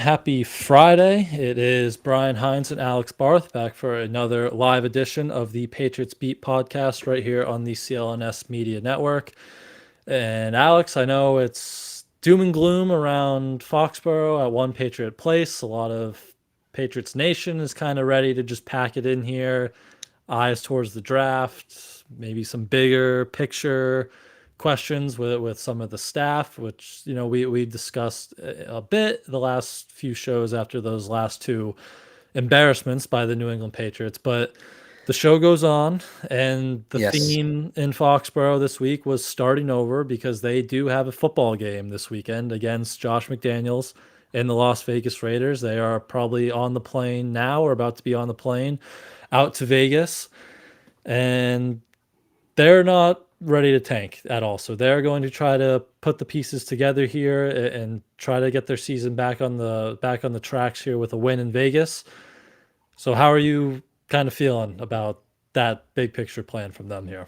Happy Friday. It is Brian Hines and Alex Barth back for another live edition of the Patriots Beat Podcast right here on the CLNS Media Network. And Alex, I know it's doom and gloom around Foxborough at One Patriot Place. A lot of Patriots Nation is kind of ready to just pack it in here. Eyes towards the draft, maybe some bigger picture questions with some of the staff, which we've discussed a bit the last few shows after those last two embarrassments by the New England Patriots. But the show goes on, and the Yes. theme in Foxborough this week was starting over because they do have a football game this weekend against Josh McDaniels and the Las Vegas Raiders. They are probably on the plane now or about to be on the plane out to Vegas, and they're not ready to tank at all. So they're going to try to put the pieces together here and try to get their season back on the tracks here with a win in Vegas. So how are you kind of feeling about that big picture plan from them here?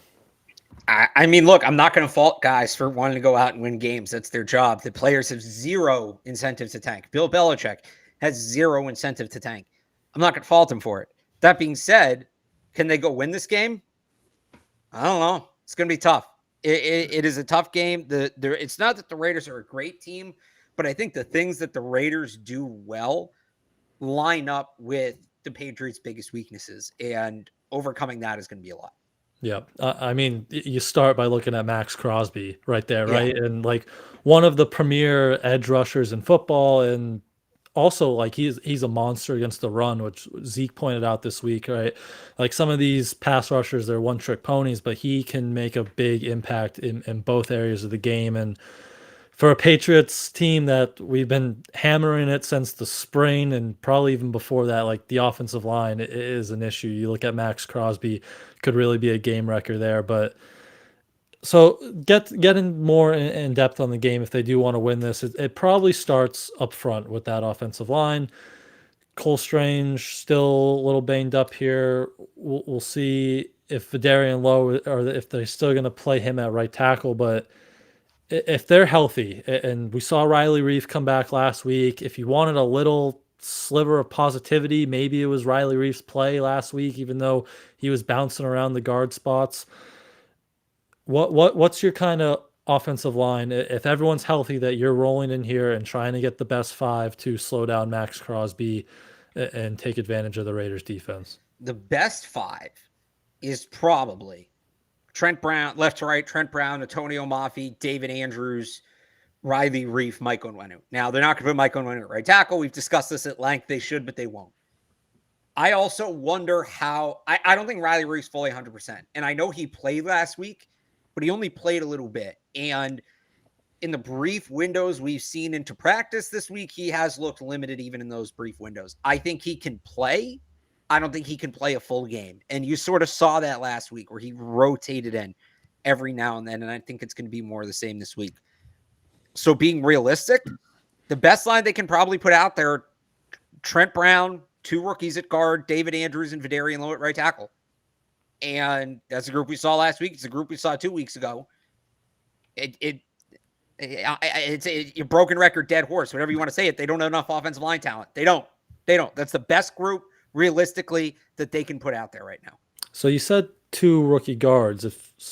I mean, look, I'm not going to fault guys for wanting to go out and win games. That's their job. The players have zero incentive to tank. Bill Belichick has zero incentive to tank. I'm not going to fault him for it. That being said, can they go win this game? I don't know. It's going to be tough. It is a tough game. It's not that the Raiders are a great team, but I think the things that the Raiders do well line up with the Patriots' biggest weaknesses, and overcoming that is going to be a lot. Yeah. I mean, you start by looking at Max Crosby right there, Yeah. right? And like one of the premier edge rushers in football, and also like he's a monster against the run, which Zeke pointed out this week, right? Like some of these pass rushers, they're one trick ponies, but he can make a big impact in both areas of the game. And for a Patriots team that we've been hammering it since the spring and probably even before that, like the offensive line is an issue. You look at Max Crosby, could really be a game wrecker there. But so getting more in depth on the game if they do want to win this, it probably starts up front with that offensive line. Cole Strange still a little banged up here. We'll see if Vidarian Lowe or if they're still going to play him at right tackle, but if they're healthy, and we saw Riley Reef come back last week, if you wanted a little sliver of positivity, maybe it was Riley Reef's play last week, even though he was bouncing around the guard spots. What's your kind of offensive line if everyone's healthy that you're rolling in here and trying to get the best five to slow down Max Crosby and take advantage of the Raiders defense? The best five is probably Trent Brown, left to right, Trent Brown, Antonio Mafi, David Andrews, Riley Reef, Mike Onwenu. Now, they're not going to put Mike Onwenu at right tackle. We've discussed this at length. They should, but they won't. I also wonder how – I don't think Riley Reef's fully 100%. And I know he played last week, but he only played a little bit. And in the brief windows we've seen into practice this week, he has looked limited even in those brief windows. I think he can play. I don't think he can play a full game. And you sort of saw that last week where he rotated in every now and then. And I think it's going to be more of the same this week. So being realistic, the best line they can probably put out there, Trent Brown, two rookies at guard, David Andrews and Vidarian Lowe at right tackle. And that's a group we saw last week. It's a group we saw 2 weeks ago. It's a broken record, dead horse, whatever you want to say it. They don't have enough offensive line talent. They don't. That's the best group realistically that they can put out there right now. So you said two rookie guards.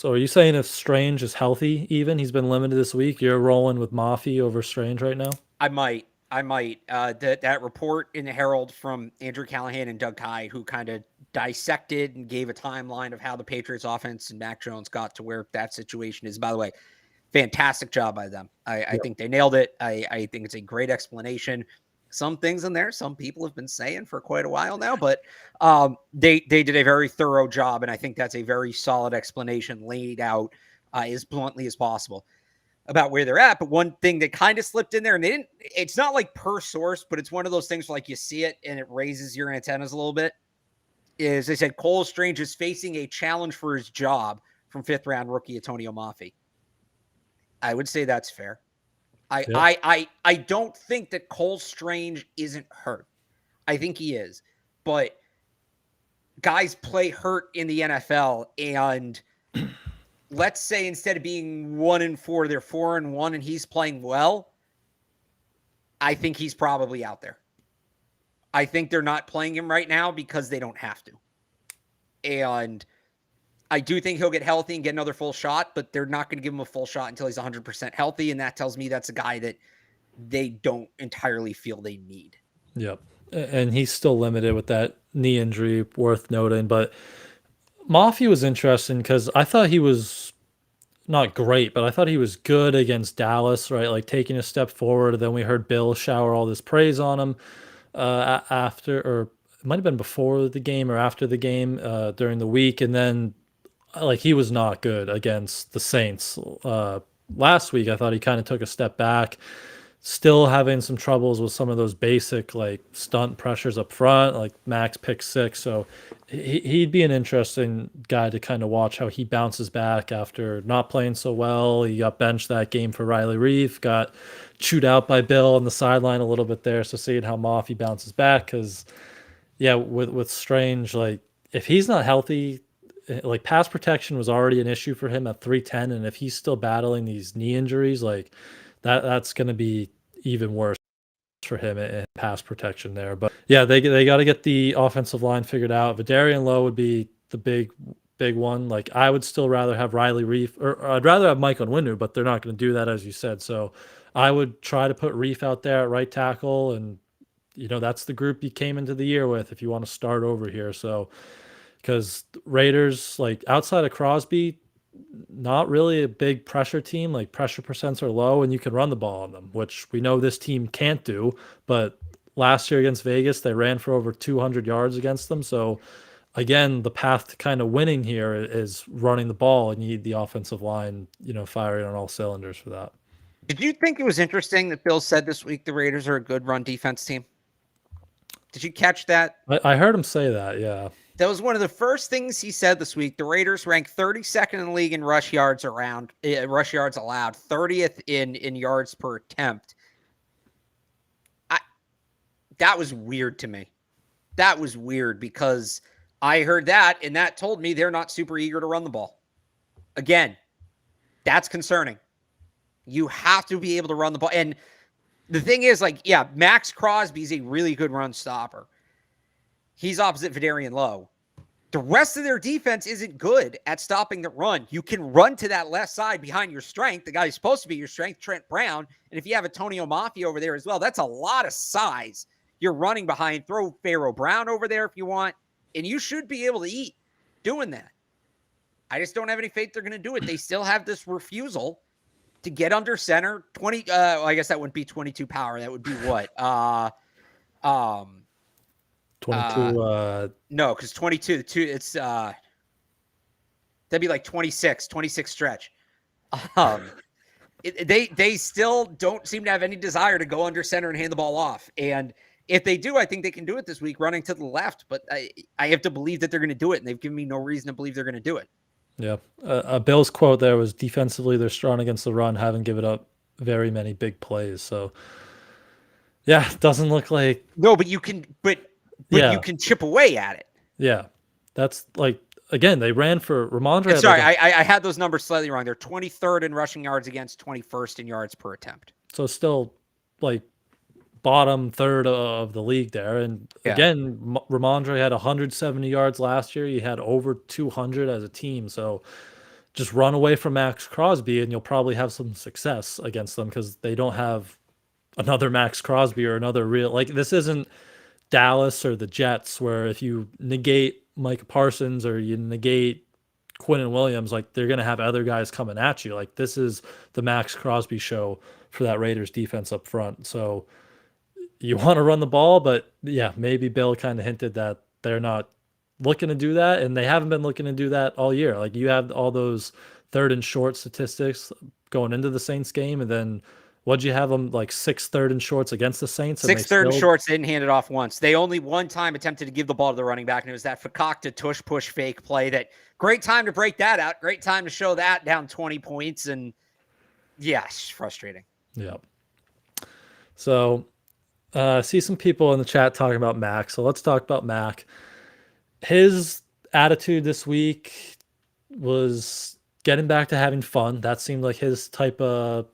Are you saying if Strange is healthy, even he's been limited this week, you're rolling with Mafi over Strange right now? I might. That report in the Herald from Andrew Callahan and Doug Kye, who kind of dissected and gave a timeline of how the Patriots offense and Mac Jones got to where that situation is. By the way, fantastic job by them. I think they nailed it. I think it's a great explanation. Some things in there, some people have been saying for quite a while now, but they did a very thorough job, and I think that's a very solid explanation laid out as bluntly as possible about where they're at. But one thing that kind of slipped in there, and it's not like per source, but it's one of those things where like you see it and it raises your antennas a little bit, is they said Cole Strange is facing a challenge for his job from 5th round rookie Antonio Mafi. I would say that's fair. I don't think that Cole Strange isn't hurt. I think he is. But guys play hurt in the NFL, and let's say instead of being 1-4, they're 4-1, and he's playing well. I think he's probably out there. I think they're not playing him right now because they don't have to. And I do think he'll get healthy and get another full shot, but they're not going to give him a full shot until he's 100% healthy. And that tells me that's a guy that they don't entirely feel they need. Yep. And he's still limited with that knee injury, worth noting. But Mafi was interesting because I thought he was not great, but I thought he was good against Dallas, right? Like taking a step forward. Then we heard Bill shower all this praise on him after, or it might have been before the game or after the game during the week. And then like he was not good against the Saints. Last week, I thought he kind of took a step back. Still having some troubles with some of those basic like stunt pressures up front, like Max pick six. So he'd be an interesting guy to kind of watch how he bounces back after not playing so well. He got benched that game for Riley Reef, got chewed out by Bill on the sideline a little bit there. So seeing how Mafi bounces back, because yeah, with Strange, like if he's not healthy, like pass protection was already an issue for him at 310, and if he's still battling these knee injuries, like that's going to be even worse for him in pass protection there. But yeah, they got to get the offensive line figured out. Vidarian Lowe would be the big one. Like I would still rather have Riley Reef, or I'd rather have Mike Onwenu, but they're not going to do that, as you said. So I would try to put Reef out there at right tackle, and that's the group you came into the year with if you want to start over here. So because Raiders, like outside of Crosby, not really a big pressure team. Like pressure percents are low and you can run the ball on them, which we know this team can't do. But last year against Vegas, they ran for over 200 yards against them. So again, the path to kind of winning here is running the ball, and you need the offensive line, firing on all cylinders for that. Did you think it was interesting that Bill said this week the Raiders are a good run defense team? Did you catch that? I heard him say that, yeah. That was one of the first things he said this week. The Raiders rank 32nd in the league in rush yards allowed, 30th in yards per attempt. That was weird to me. That was weird because I heard that, and that told me they're not super eager to run the ball. Again, that's concerning. You have to be able to run the ball. And the thing is, like, yeah, Max Crosby's a really good run stopper. He's opposite Vidarian Lowe. The rest of their defense isn't good at stopping the run. You can run to that left side behind your strength, the guy who's supposed to be your strength, Trent Brown. And if you have Antonio Mafi over there as well, that's a lot of size you're running behind. Throw Pharaoh Brown over there if you want, and you should be able to eat doing that. I just don't have any faith they're going to do it. They still have this refusal to get under center. 20, I guess that wouldn't be 22 power. That would be what? 22. No, because 22, it's that'd be like 26 stretch. They still don't seem to have any desire to go under center and hand the ball off. And if they do, I think they can do it this week, running to the left. But I have to believe that they're going to do it, and they've given me no reason to believe they're going to do it. Yeah. Bill's quote there was, defensively, they're strong against the run, haven't given up very many big plays. So, yeah, doesn't look like... No, but you can... But you can chip away at it. Yeah. That's like, again, they ran for Ramondre. Sorry, I had those numbers slightly wrong. They're 23rd in rushing yards against, 21st in yards per attempt. So still like bottom third of the league there. And again, Ramondre had 170 yards last year. He had over 200 as a team. So just run away from Max Crosby and you'll probably have some success against them, because they don't have another Max Crosby or another real, like this isn't Dallas or the Jets, where if you negate Micah Parsons or you negate Quinnen Williams, like they're going to have other guys coming at you. Like this is the Max Crosby show for that Raiders defense up front. So you want to run the ball, but yeah, maybe Bill kind of hinted that they're not looking to do that, and they haven't been looking to do that all year. Like you have all those third and short statistics going into the Saints game, and then what'd you have them like 6 third and shorts against the Saints? 6 third and shorts, they didn't hand it off once. They only one time attempted to give the ball to the running back, and it was that Fakakta tush push fake play. That great time to break that out. Great time to show that down 20 points. And yeah, it's frustrating. Yeah. So see some people in the chat talking about Mac. So let's talk about Mac. His attitude this week was getting back to having fun. That seemed like his type of,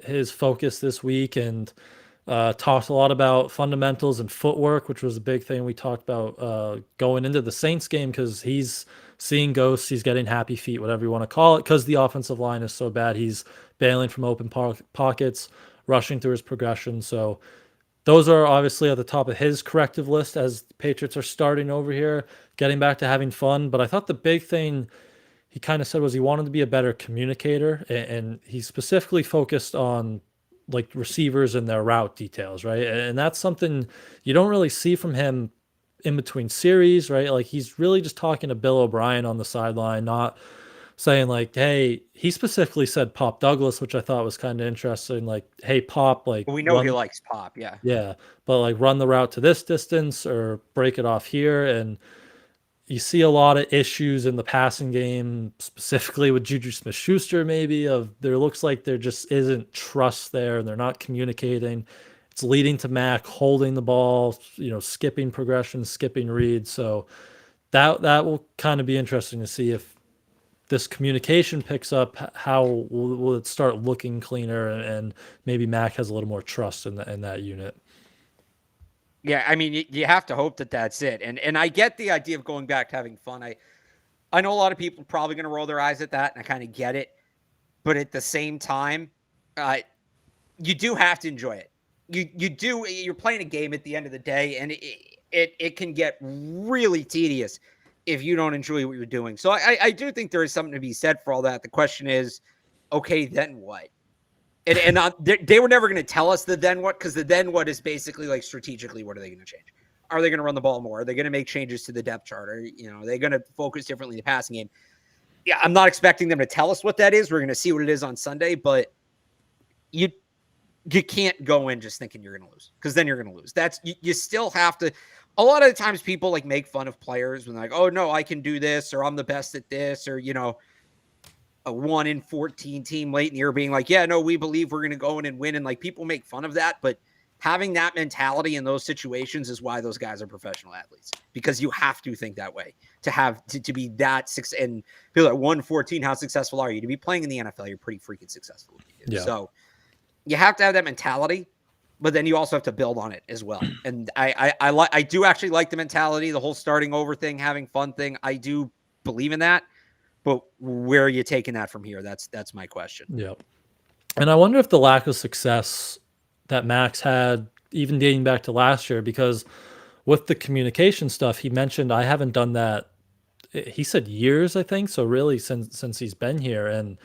his focus this week. And Talked a lot about fundamentals and footwork, which was a big thing we talked about going into the Saints game because he's seeing ghosts. He's getting happy feet, whatever you want to call it, because the offensive line is so bad. He's bailing from open pockets, rushing through his progression. So those are obviously at the top of his corrective list as the Patriots are starting over here, getting back to having fun. But I thought the big thing he kind of said was he wanted to be a better communicator, and he specifically focused on like receivers and their route details, right? And that's something you don't really see from him in between series, right? Like he's really just talking to Bill O'Brien on the sideline, not saying like, hey, he specifically said Pop Douglas, which I thought was kind of interesting. Like, hey, Pop, like We know he likes Pop, yeah. yeah, but like run the route to this distance or break it off here. And you see a lot of issues in the passing game, specifically with Juju Smith-Schuster, maybe of there looks like there just isn't trust there and they're not communicating. It's leading to Mac holding the ball, skipping progressions, skipping reads. So that will kind of be interesting to see if this communication picks up. How will it start looking cleaner and maybe Mac has a little more trust in that unit. Yeah, I mean, you have to hope that that's it. And I get the idea of going back to having fun. I know a lot of people are probably going to roll their eyes at that, and I kind of get it. But at the same time, you do have to enjoy it. You're playing a game at the end of the day, and it can get really tedious if you don't enjoy what you're doing. So I do think there is something to be said for all that. The question is, okay, then what? And they were never going to tell us the then what, because the then what is basically like strategically, what are they going to change? Are they going to run the ball more? Are they going to make changes to the depth chart? Are they going to focus differently in the passing game? Yeah, I'm not expecting them to tell us what that is. We're going to see what it is on Sunday, but you can't go in just thinking you're going to lose, because then you're going to lose. You still have to. A lot of the times people like make fun of players when they're like, oh no, I can do this, or I'm the best at this, or a 1-in-14 team late in the year being like, yeah, no, we believe we're going to go in and win. And like people make fun of that, but having that mentality in those situations is why those guys are professional athletes, because you have to think that way to be that and feel at 1-14. How successful are you? To be playing in the NFL, you're pretty freaking successful. Yeah. So you have to have that mentality, but then you also have to build on it as well. And I do actually like the mentality, the whole starting over thing, having fun thing. I do believe in that. But where are you taking that from here? That's my question. Yeah. And I wonder if the lack of success that Max had, even dating back to last year, because with the communication stuff, he mentioned, I haven't done that. He said years, I think. So really since he's been here, and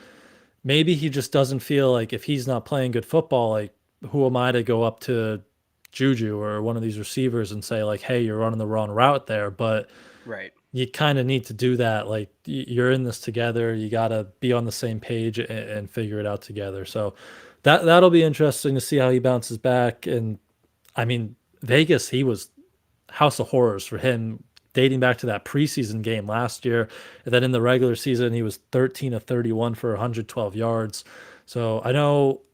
maybe he just doesn't feel like if he's not playing good football, like who am I to go up to Juju or one of these receivers and say like, hey, you're running the wrong route there. But right. You kind of need to do that. Like you're in this together. You got to be on the same page and figure it out together. So that'll be interesting to see how he bounces back. And I mean, Vegas, he was house of horrors for him dating back to that preseason game last year. And then in the regular season, he was 13 of 31 for 112 yards. So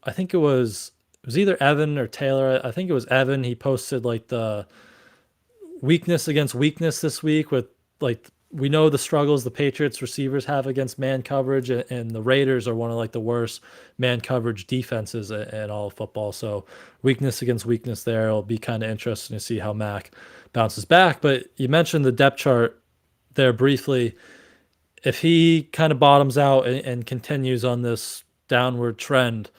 I think it was either Evan or Taylor. I think it was Evan. He posted like the weakness against weakness this week with, like, we know the struggles the Patriots receivers have against man coverage, and the Raiders are one of like the worst man coverage defenses in all of football. So weakness against weakness there. It'll be kind of interesting to see how Mac bounces back. But you mentioned the depth chart there briefly. If he kind of bottoms out and continues on this downward trend,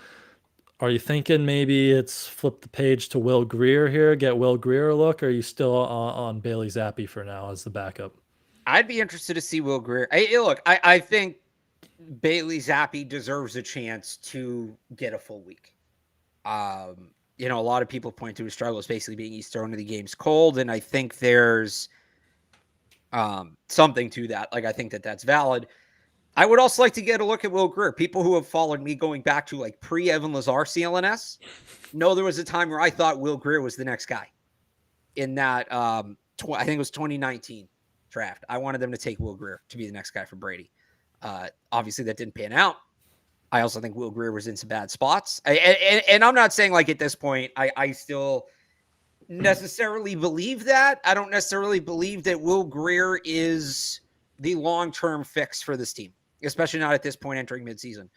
are you thinking maybe it's flip the page to Will Grier here, get Will Grier a look, or are you still on Bailey Zappi for now as the backup? I'd be interested to see Will Grier. I think Bailey Zappi deserves a chance to get a full week. A lot of people point to his struggles basically being he's thrown to the games cold, and I think there's something to that. Like, I think that's valid. I would also like to get a look at Will Grier. People who have followed me going back to like pre-Evan Lazar CLNS know there was a time where I thought Will Grier was the next guy in that, I think it was 2019 draft. I wanted them to take Will Grier to be the next guy for Brady. Obviously, that didn't pan out. I also think Will Grier was in some bad spots. And I'm not saying like at this point, I still necessarily believe that. I don't necessarily believe that Will Grier is the long-term fix for this team, especially not at this point entering midseason.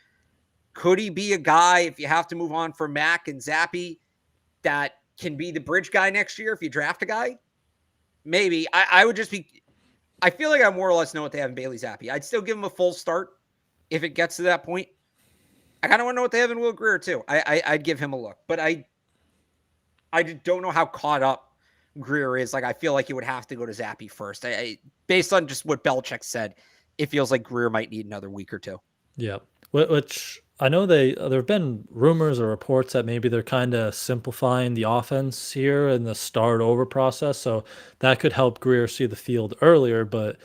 Could he be a guy if you have to move on from Mac and Zappi? that can be the bridge guy next year if you draft a guy, maybe. I would just be, I feel like I more or less know what they have in Bailey Zappi. I'd still give him a full start if it gets to that point. I kind of want to know what they have in Will Grier too. I'd give him a look, but I don't know how caught up Grier is. Like, I feel like he would have to go to Zappi first. Based on just what Belichick said, it feels like Grier might need another week or two. Yeah, which I know there have been rumors or reports that maybe they're kind of simplifying the offense here in the start over process, so that could help Grier see the field earlier. But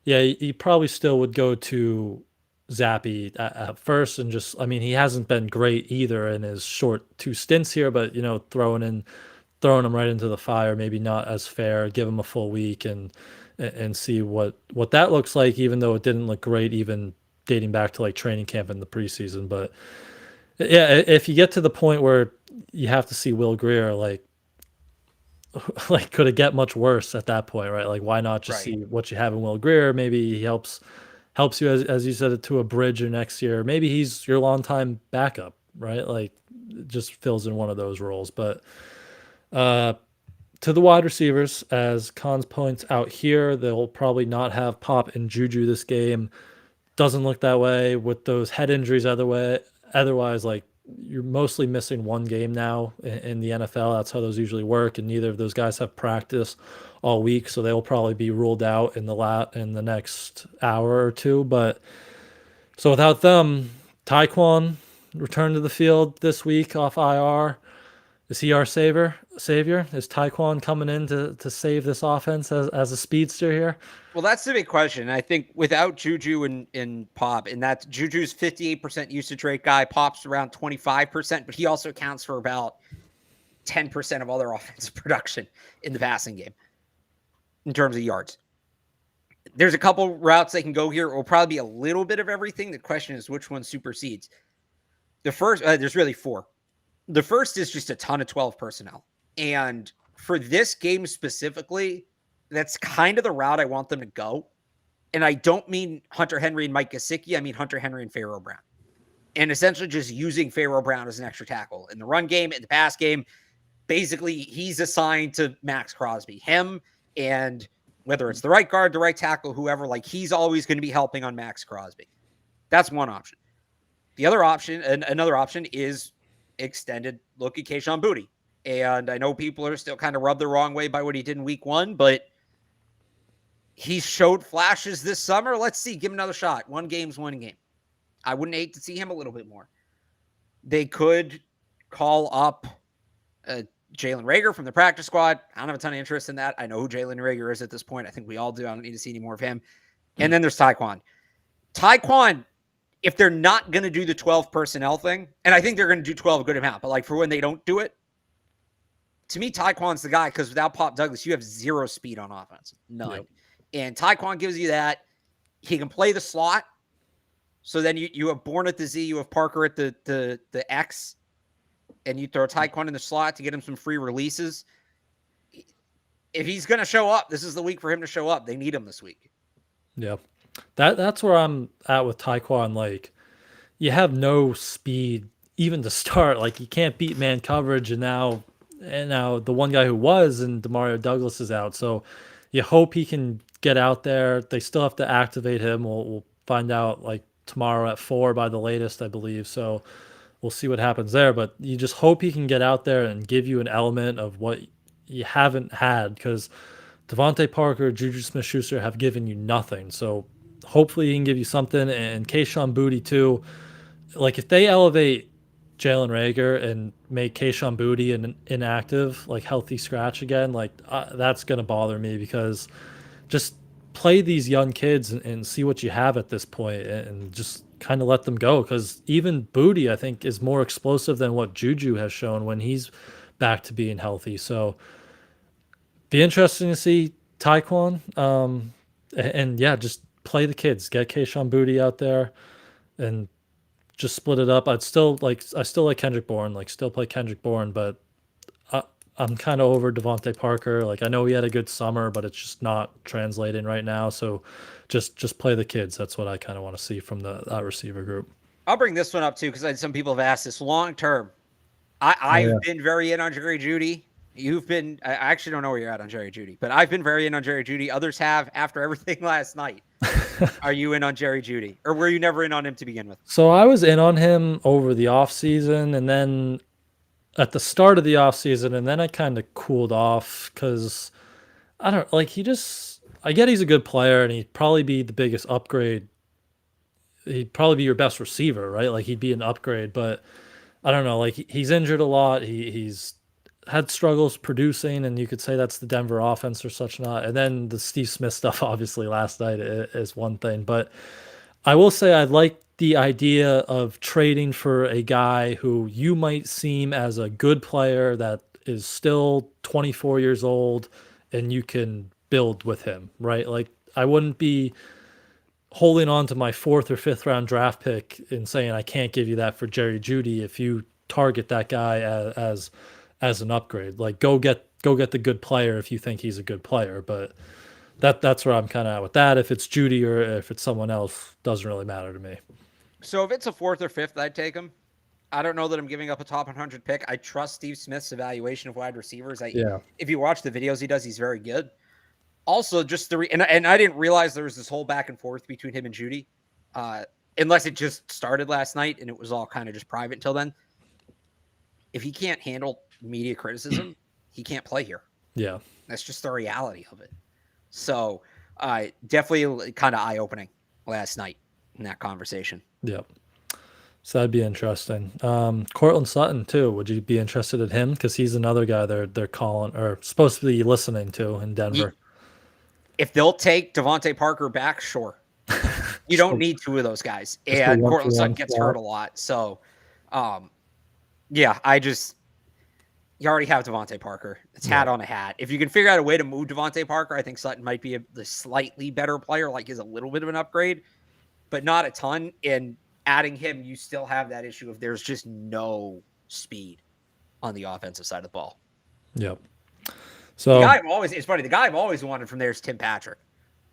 yeah, he probably still would go to Zappi at first, and just, I mean, he hasn't been great either in his short 2 stints here, but throwing him right into the fire, maybe not as fair. Give him a full week and see what that looks like, even though it didn't look great even dating back to like training camp in the preseason. But yeah, if you get to the point where you have to see Will Grier, like could it get much worse at that point, right? Like, why not just see what you have in Will Grier? Maybe he helps you, as you said, to a bridge or next year. Maybe he's your longtime backup, right? Like, just fills in one of those roles. But to the wide receivers, as Cons points out here, they'll probably not have Pop and Juju this game. Doesn't look that way with those head injuries otherwise, like, you're mostly missing one game now in the NFL. That's how those usually work, and neither of those guys have practice all week, so they'll probably be ruled out in the next hour or two. But so without them, Tyquan returned to the field this week off IR. Is he our savior? Is Tyquan coming in to save this offense as a speedster here? Well, that's the big question. I think without Juju and Pop, and that's Juju's 58% usage rate guy, Pop's around 25%, but he also accounts for about 10% of all their offensive production in the passing game in terms of yards. There's a couple routes they can go here. It will probably be a little bit of everything. The question is which one supersedes. The first, there's really four. The first is just a ton of 12 personnel. And for this game specifically, that's kind of the route I want them to go. And I don't mean Hunter Henry and Mike Gesicki. I mean Hunter Henry and Pharaoh Brown. And essentially just using Pharaoh Brown as an extra tackle. In the run game, in the pass game, basically he's assigned to Max Crosby. Him, and whether it's the right guard, the right tackle, whoever, like, he's always going to be helping on Max Crosby. That's one option. The other option, another option, is extended look at Kayshon Boutte. And I know people are still kind of rubbed the wrong way by what he did in week one, but he showed flashes this summer. Let's see, give him another shot. One game's one game. I wouldn't hate to see him a little bit more. They could call up Jalen Reagor from the practice squad. I don't have a ton of interest in that. I know who Jalen Reagor is at this point. I think we all do. I don't need to see any more of him. And then there's Tyquan. Tyquan, if they're not going to do the 12 personnel thing, and I think they're going to do 12 a good amount, but like for when they don't do it, to me, Tyquan's the guy, because without Pop Douglas, you have zero speed on offense. None. Yep. And Tyquan gives you that. He can play the slot. So then you have Bourne at the Z, you have Parker at the X, and you throw Tyquan in the slot to get him some free releases. If he's going to show up, this is the week for him to show up. They need him this week. Yeah. That's where I'm at with Tyquan. Like, you have no speed even to start. Like, you can't beat man coverage, and now the one guy who was, and Demario Douglas, is out. So you hope he can get out there. They still have to activate him. We'll find out like tomorrow at 4 by the latest, I believe. So we'll see what happens there. But you just hope he can get out there and give you an element of what you haven't had, because Devontae Parker, Juju Smith-Schuster have given you nothing. So hopefully he can give you something. And Kayshon Boutte too. Like, if they elevate Jalen Reagor and make Kayshon Boutte an inactive, like healthy scratch again, like that's going to bother me, because just play these young kids and see what you have at this point, and just kind of let them go. Because even Boutte, I think, is more explosive than what Juju has shown when he's back to being healthy. So be interesting to see Tyquan. And yeah, just play the kids, get Kayshon Boutte out there and just split it up. I still like Kendrick Bourne, like still play Kendrick Bourne, but I'm kind of over Devontae Parker. Like, I know he had a good summer, but it's just not translating right now. So just play the kids. That's what I kind of want to see from that receiver group. I'll bring this one up too, because some people have asked this long term. I've been very in on Jerry Jeudy. You've been, I actually don't know where you're at on Jerry Jeudy, but I've been very in on Jerry Jeudy. Others have after everything last night. Are you in on Jerry Jeudy, or were you never in on him to begin with? So I was in on him over the offseason, and then at the start of the offseason, and then I kind of cooled off because I don't like I get he's a good player and he'd probably be the biggest upgrade. He'd probably be your best receiver, right? Like he'd be an upgrade, but I don't know. Like he's injured a lot. He's had struggles producing, and you could say that's the Denver offense or such not. And then the Steve Smith stuff, obviously, last night is one thing. But I will say I like the idea of trading for a guy who you might seem as a good player that is still 24 years old, and you can build with him, right? Like I wouldn't be holding on to my fourth or fifth round draft pick and saying I can't give you that for Jerry Jeudy if you target that guy as an upgrade. Like go get the good player if you think he's a good player. But that's where I'm kind of at with that. If it's Jeudy or if it's someone else, doesn't really matter to me. So if it's a fourth or fifth, I'd take him. I don't know that I'm giving up a top 100 pick. I trust Steve Smith's evaluation of wide receivers. If you watch the videos he does, he's very good. Also, just and I didn't realize there was this whole back and forth between him and Jeudy, unless it just started last night and it was all kind of just private until then. If he can't handle media criticism, he can't play here. Yeah. That's just the reality of it. So definitely kind of eye-opening last night in that conversation. Yep. So that'd be interesting. Cortland Sutton too. Would you be interested in him? Because he's another guy they're calling or supposed to be listening to in Denver. If they'll take Devontae Parker back, sure. You don't need two of those guys. And Cortland Sutton gets hurt a lot. So, you already have Devontae Parker. It's hat on a hat. If you can figure out a way to move Devontae Parker, I think Sutton might be the slightly better player, like he's a little bit of an upgrade, but not a ton. And adding him, you still have that issue of there's just no speed on the offensive side of the ball. Yep. So it's funny. The guy I've always wanted from there is Tim Patrick.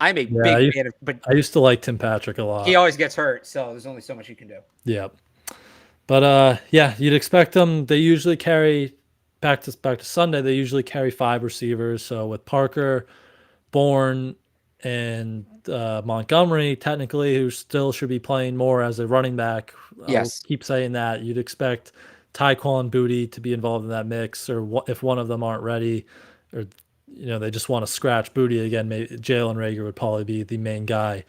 I'm a big fan of, but I used to like Tim Patrick a lot. He always gets hurt, so there's only so much you can do. Yeah. But you'd expect them. They usually carry back to Sunday. They usually carry 5 receivers. So with Parker, Bourne, and Montgomery, technically, who still should be playing more as a running back. Yes. I'll keep saying that. You'd expect Tyquan Booty to be involved in that mix, or if one of them aren't ready, or they just want to scratch Booty again. Maybe Jalen Reagor would probably be the main guy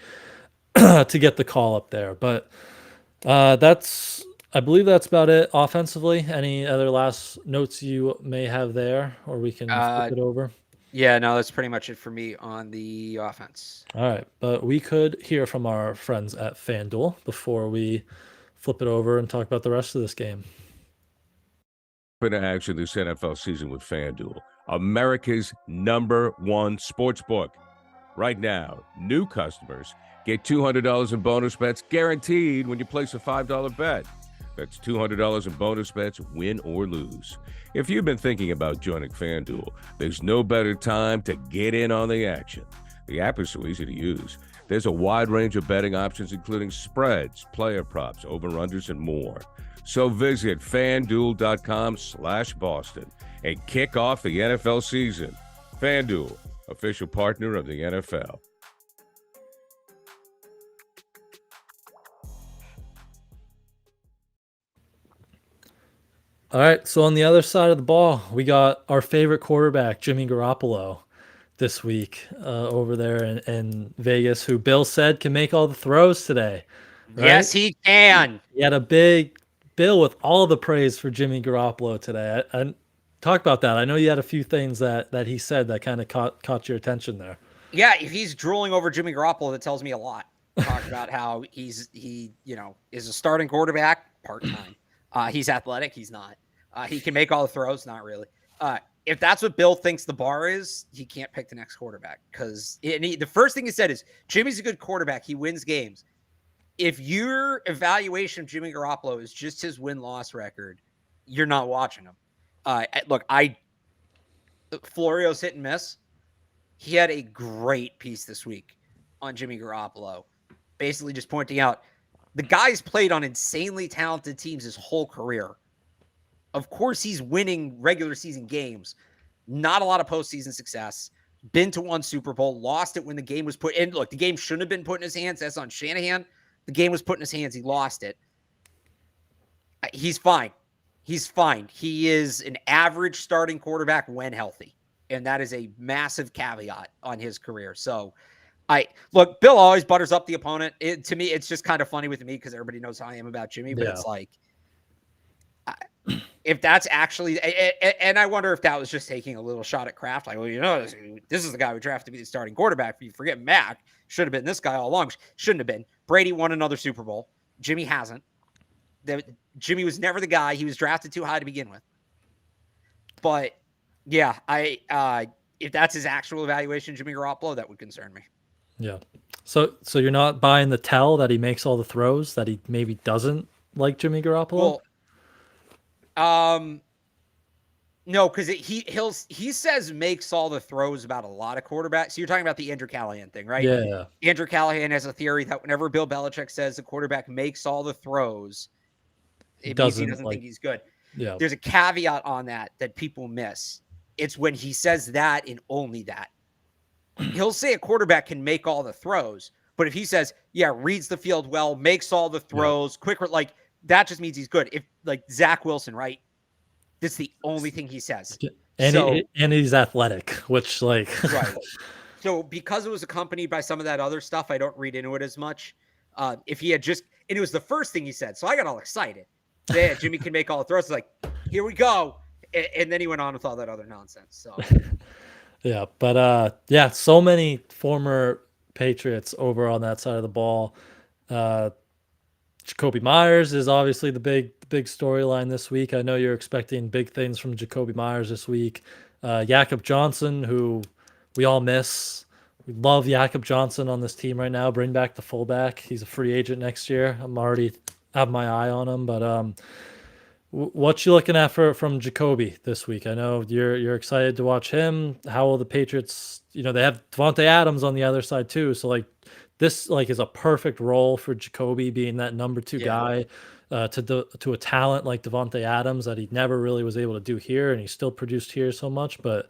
to get the call up there. But I believe that's about it offensively. Any other last notes you may have there, or we can flip it over? Yeah, no, that's pretty much it for me on the offense. All right, but we could hear from our friends at Fanduel before we flip it over and talk about the rest of this game. To action this NFL season with Fanduel, America's #1 sportsbook. Right now, new customers get $200 in bonus bets guaranteed when you place a $5 bet. That's $200 in bonus bets, win or lose. If you've been thinking about joining Fanduel, there's no better time to get in on the action. The app is so easy to use. There's a wide range of betting options, including spreads, player props, over-unders, and more. So visit FanDuel.com/Boston and kick off the NFL season. Fanduel, official partner of the NFL. All right, so on the other side of the ball, we got our favorite quarterback, Jimmy Garoppolo, this week over there in Vegas, who Bill said can make all the throws today. Right? Yes, he can. He had a big bill with all the praise for Jimmy Garoppolo today. I talk about that. I know you had a few things that he said that kind of caught your attention there. Yeah, if he's drooling over Jimmy Garoppolo, that tells me a lot. Talk about how he is a starting quarterback part-time. He's athletic. He's not. He can make all the throws. Not really. If that's what Bill thinks the bar is, he can't pick the next quarterback because the first thing he said is Jimmy's a good quarterback. He wins games. If your evaluation of Jimmy Garoppolo is just his win-loss record, you're not watching him. Look, Florio's hit and miss. He had a great piece this week on Jimmy Garoppolo, basically just pointing out the guy's played on insanely talented teams his whole career. Of course, he's winning regular season games. Not a lot of postseason success. Been to one Super Bowl, lost it when the game was put in. Look, the game shouldn't have been put in his hands. That's on Shanahan. The game was put in his hands. He lost it. He's fine. He's fine. He is an average starting quarterback when healthy. And that is a massive caveat on his career. So, look, Bill always butters up the opponent. To me, it's just kind of funny with me because everybody knows how I am about Jimmy. But it's like, if that's actually, and I wonder if that was just taking a little shot at Kraft. Like, well, this is the guy we drafted to be the starting quarterback. If you forget Mac, should have been this guy all along. Shouldn't have been. Brady won another Super Bowl. Jimmy hasn't. Jimmy was never the guy. He was drafted too high to begin with. But yeah, if that's his actual evaluation, Jimmy Garoppolo, that would concern me. Yeah. So you're not buying the tell that he makes all the throws, that he maybe doesn't like Jimmy Garoppolo? Well, no, because he says makes all the throws about a lot of quarterbacks. So you're talking about the Andrew Callahan thing, right? Yeah. Andrew Callahan has a theory that whenever Bill Belichick says the quarterback makes all the throws, it means he doesn't think he's good. Yeah. There's a caveat on that people miss. It's when he says that and only that. He'll say a quarterback can make all the throws, but if he says, yeah, reads the field well, makes all the throws, quicker, like that just means he's good. If like Zach Wilson, right? That's the only thing he says. And he's athletic, which like right. So because it was accompanied by some of that other stuff, I don't read into it as much. If he had just, and it was the first thing he said, so I got all excited. Yeah, Jimmy can make all the throws. It's like, here we go. And then he went on with all that other nonsense. So yeah, but yeah, so many former Patriots over on that side of the ball. Jakobi Meyers is obviously the big storyline this week. I know you're expecting big things from Jakobi Meyers this week. Jakob Johnson, who we all miss. We love Jakob Johnson on this team right now. Bring back the fullback. He's a free agent next year. I'm already have my eye on him, but what you looking at from Jakobi this week? I know you're excited to watch him. How will the Patriots? They have Devontae Adams on the other side too. So like this is a perfect role for Jakobi being that number 2 guy to a talent like Devontae Adams that he never really was able to do here, and he still produced here so much. But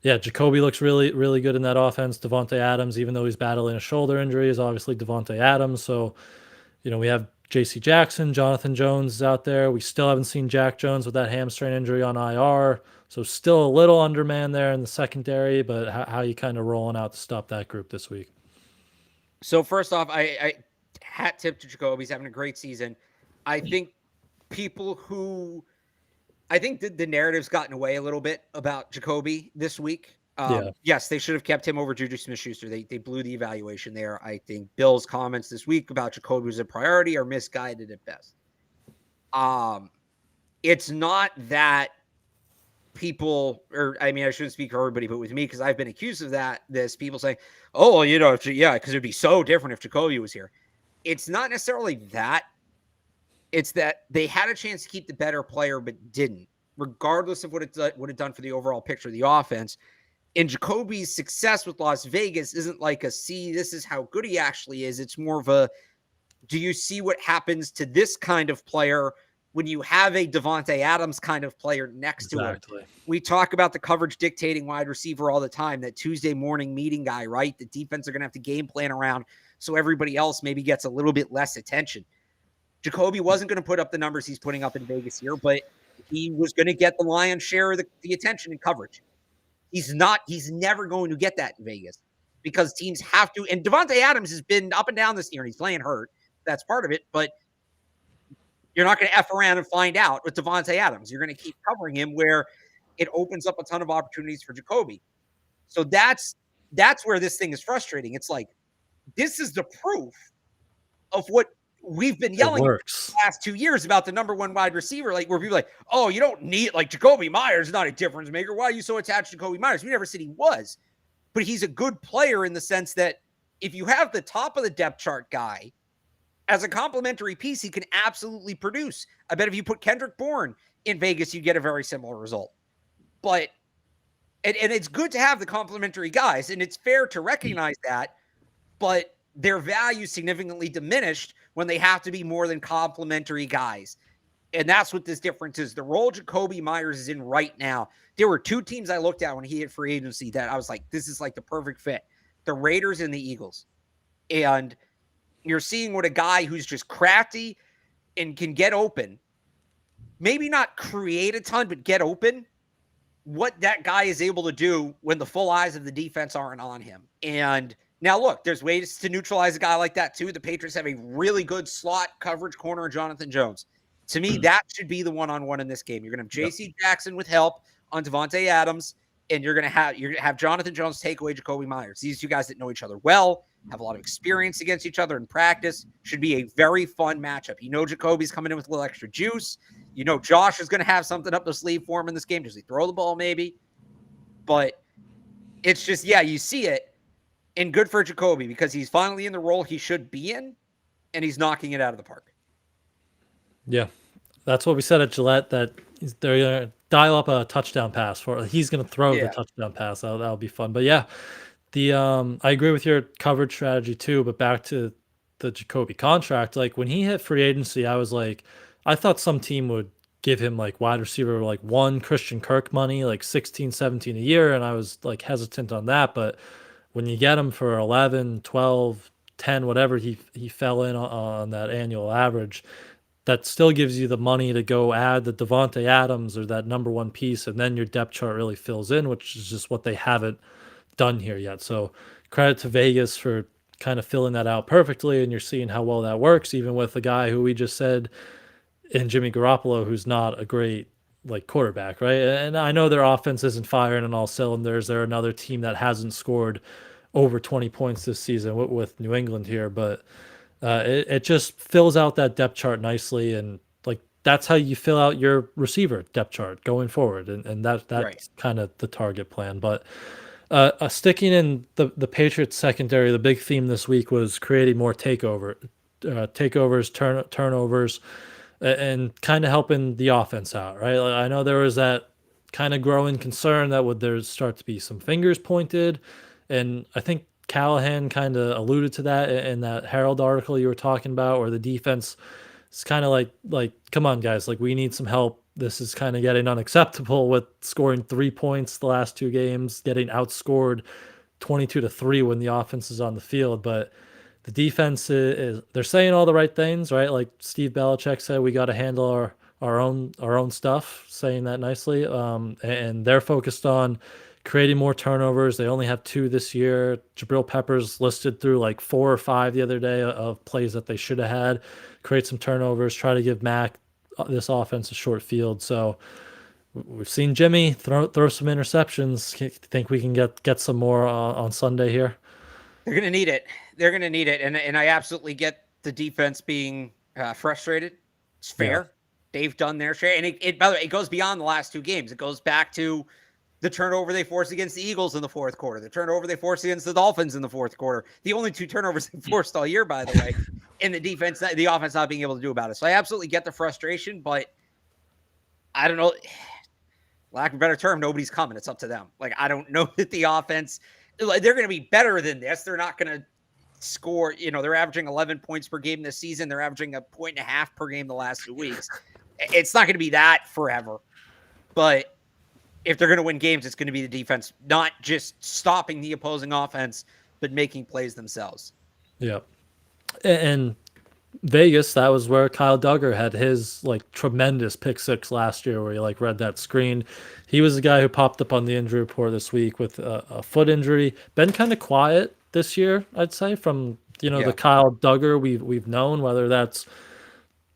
yeah, Jakobi looks really, really good in that offense. Devontae Adams, even though he's battling a shoulder injury, is obviously Devontae Adams. So we have J.C. Jackson, Jonathan Jones is out there. We still haven't seen Jack Jones with that hamstring injury on IR. So still a little undermanned there in the secondary, but how you kind of rolling out to stop that group this week? So first off, I hat tip to Jakobi. He's having a great season. I think the narrative's gotten away a little bit about Jakobi this week. Yes, they should have kept him over Juju Smith-Schuster. They blew the evaluation there. I think Bill's comments this week about Jakobi was a priority are misguided at best. It's not that people, I shouldn't speak for everybody, but with me, because I've been accused of people saying, oh, because it'd be so different if Jakobi was here. It's not necessarily that. It's that they had a chance to keep the better player, but didn't, regardless of what it would have done for the overall picture of the offense. And Jakobi's success with Las Vegas isn't like this is how good he actually is. It's more of a, do you see what happens to this kind of player when you have a Devontae Adams kind of player next to him? We talk about the coverage dictating wide receiver all the time, that Tuesday morning meeting guy, right? The defense are going to have to game plan around so everybody else maybe gets a little bit less attention. Jakobi wasn't going to put up the numbers he's putting up in Vegas here, but he was going to get the lion's share of the attention and coverage. He's never going to get that in Vegas because teams have to. And Devontae Adams has been up and down this year, and he's playing hurt. That's part of it, but you're not going to F around and find out with Devontae Adams. You're going to keep covering him where it opens up a ton of opportunities for Jakobi. So that's where this thing is frustrating. It's like, this is the proof of what we've been yelling the last 2 years about the number 1 wide receiver, like where people are like, oh, you don't need, like, Jakobi Meyers is not a difference maker. Why are you so attached to Jakobi Meyers? We never said he was, but he's a good player in the sense that if you have the top of the depth chart guy as a complementary piece, he can absolutely produce. I bet if you put Kendrick Bourne in Vegas, you get a very similar result. But, and it's good to have the complementary guys, and it's fair to recognize that, but their value significantly diminished when they have to be more than complementary guys. And that's what this difference is. The role Jakobi Meyers is in right now. There were two teams I looked at when he hit free agency that I was like, this is like the perfect fit. The Raiders and the Eagles. And you're seeing what a guy who's just crafty and can get open, maybe not create a ton, but get open, what that guy is able to do when the full eyes of the defense aren't on him. And now look, there's ways to neutralize a guy like that too. The Patriots have a really good slot coverage corner in Jonathan Jones. To me, that should be the one-on-one in this game. You're going to have J.C. Jackson with help on Devontae Adams, and you're going to have Jonathan Jones take away Jakobi Meyers. These two guys that know each other well, have a lot of experience against each other in practice. Should be a very fun matchup. You know Jakobi's coming in with a little extra juice. You know Josh is going to have something up the sleeve for him in this game. Does he throw the ball maybe? But it's just, you see it. And good for Jakobi because he's finally in the role he should be in, and he's knocking it out of the park. Yeah, that's what we said at Gillette, that they're going to dial up a touchdown pass for. He's going to throw the touchdown pass. That'll be fun. But yeah, I agree with your coverage strategy too. But back to the Jakobi contract, like when he hit free agency, I was like, I thought some team would give him like wide receiver like one Christian Kirk money, like 16, 17 a year, and I was like hesitant on that. But when you get him for 11, 12, 10, whatever he fell in on that annual average, that still gives you the money to go add the Devontae Adams or that number one piece, and then your depth chart really fills in, which is just what they haven't done here yet. So credit to Vegas for kind of filling that out perfectly, and you're seeing how well that works, even with a guy who we just said in Jimmy Garoppolo, who's not a great like quarterback, right? And I know their offense isn't firing on all cylinders. They're another team that hasn't scored over 20 points this season with New England here, but it just fills out that depth chart nicely, and like that's how you fill out your receiver depth chart going forward, and that's right. Kind of the target plan. But sticking in the Patriots secondary, the big theme this week was creating more takeovers, turnovers, and kind of helping the offense out, right? Like, I know there was that kind of growing concern that would there start to be some fingers pointed, and I think Callahan kind of alluded to that in that Herald article you were talking about, where the defense is kind of like, come on, guys, like we need some help. This is kind of getting unacceptable with scoring 3 points the last two games, getting outscored 22-3 when the offense is on the field. But the defense is they're saying all the right things, right? Like Steve Belichick said, we got to handle our own stuff, saying that nicely. And they're focused on creating more turnovers. They only have 2 this year. Jabril Peppers listed through like 4 or 5 the other day of plays that they should have had. Create some turnovers, try to give Mac this offense a short field. So we've seen Jimmy throw some interceptions. Think we can get some more on Sunday here? They're going to need it. They're going to need it. And I absolutely get the defense being frustrated. It's fair. Yeah. They've done their share. And it by the way, it goes beyond the last 2 games. It goes back to the turnover they forced against the Eagles in the fourth quarter, the turnover they forced against the Dolphins in the fourth quarter, the only 2 turnovers they forced all year, by the way, in the defense, the offense not being able to do about it. So I absolutely get the frustration, but I don't know, lack of a better term, nobody's coming. It's up to them. Like, I don't know that the offense, they're going to be better than this. They're not going to score, they're averaging 11 points per game this season. They're averaging 1.5 points per game the last 2 weeks. It's not going to be that forever, but if they're going to win games, it's going to be the defense, not just stopping the opposing offense, but making plays themselves. Yeah. And Vegas, that was where Kyle Duggar had his like tremendous pick 6 last year, where he like read that screen. He was the guy who popped up on the injury report this week with a foot injury. Been kind of quiet this year, I'd say, from the Kyle Duggar we've known, whether that's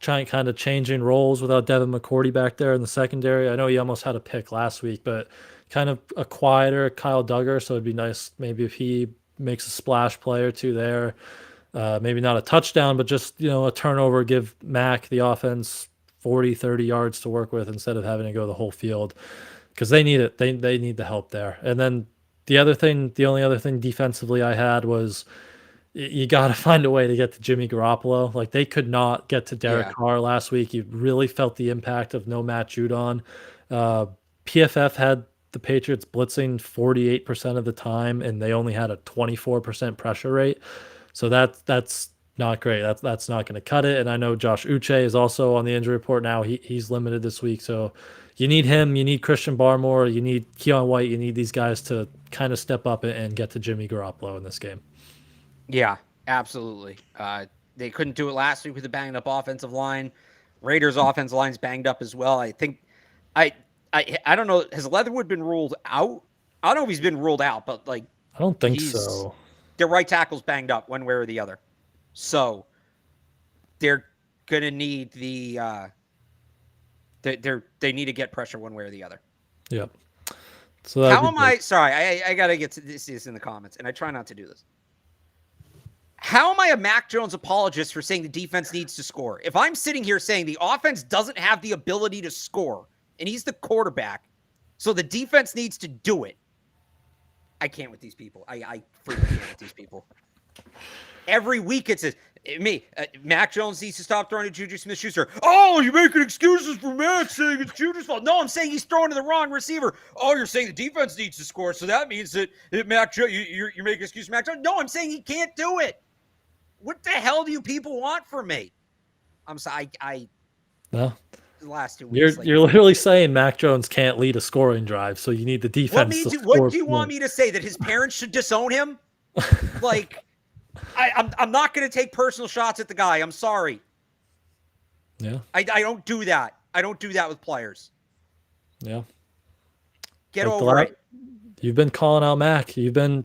kind of changing roles without Devin McCourty back there in the secondary. I know he almost had a pick last week, but kind of a quieter Kyle Duggar. So it'd be nice maybe if he makes a splash play or 2 there. Maybe not a touchdown, but just, a turnover, give Mac, the offense, 40, 30 yards to work with instead of having to go the whole field, because they need it. They need the help there. And then the only other thing defensively I had was you got to find a way to get to Jimmy Garoppolo. Like, they could not get to Derek Carr last week. You really felt the impact of no Matt Judon. PFF had the Patriots blitzing 48% of the time, and they only had a 24% pressure rate. So that's not great. That's not going to cut it. And I know Josh Uche is also on the injury report now. He's limited this week, so you need him. You need Christian Barmore. You need Keon White. You need these guys to kind of step up and get to Jimmy Garoppolo in this game. Yeah, absolutely. They couldn't do it last week with the banged up offensive line. Raiders' offensive line's banged up as well. I think I don't know. Has Leatherwood been ruled out? I don't know if he's been ruled out, but like I don't think so. Their right tackle's banged up one way or the other. So they're gonna need the they need to get pressure one way or the other. Yep. So how am I? Sorry, I gotta get to this in the comments, and I try not to do this. How am I a Mac Jones apologist for saying the defense needs to score? If I'm sitting here saying the offense doesn't have the ability to score, and he's the quarterback, so the defense needs to do it, I can't with these people. I freaking can't with these people. Every week it says, Mac Jones needs to stop throwing to Juju Smith-Schuster. Oh, you're making excuses for Mac saying it's Juju's fault. No, I'm saying he's throwing to the wrong receiver. Oh, you're saying the defense needs to score, so that means that Mac Jones, you're making excuses for Mac Jones. No, I'm saying he can't do it. What the hell do you people want from me? I'm sorry. No. The last 2 weeks. You're literally saying Mac Jones can't lead a scoring drive, so you need the defense. What do you want me to say? That his parents should disown him? Like, I'm not going to take personal shots at the guy. I'm sorry. Yeah. I don't do that. I don't do that with players. Yeah. Get over it. You've been calling out Mac. You've been